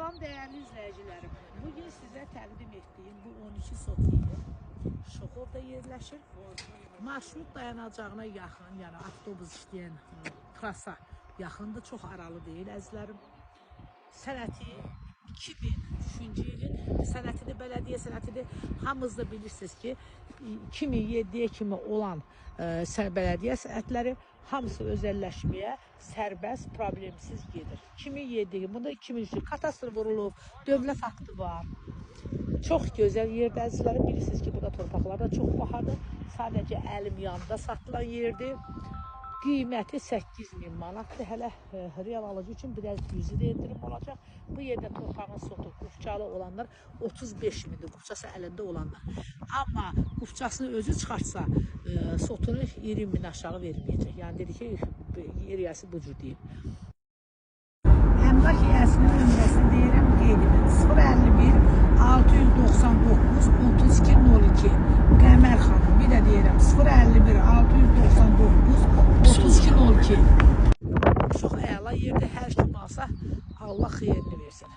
Salam değerli izleyicilerim. Bugün size təqdim etdiyim bu 12 sot yeri Şoxovda yerləşir. Marşrut dayanacağına yaxın, yəni avtobus işləyən trasa yaxındır, çox aralı deyil əzizlərim. Sənəti 2003-cü ilin sənətidir, bələdiyyə sənətidir. Hamınız da bilirsiniz ki, 2007-yə kimi olan bələdiyyə sənətləri hamısı özəlləşməyə sərbəst, problemsiz gedir. 2007, bunda 2003 katastr vurulub, dövlət aktı var. Çox gözəl yerdə əzizlərim, bilirsiniz ki, burada torpaqlar da çox bahadır. Sadəcə əlim yanında satılan yerdir. Qiyməti 8000 manatdır. Hələ real alıcı üçün biraz cüzi də endirim olacaq. Bu yerdə torpağın sotu qufçalı olanlar 35 mindir, qufçası əlində olanlar. Amma qufçasını özü çıxartsa, sotunu 20 min aşağı verməyəcək. Yəni dedi ki, yer yəsi bu cür deyib. Əmlak yəsinin nömrəsini deyirəm, qeyd edin. 051 699 3202 Qəmər xanım. Bir də deyirəm 051 699 3202. Çox əla yerdə hər kim alsa Allah xeyrini versin.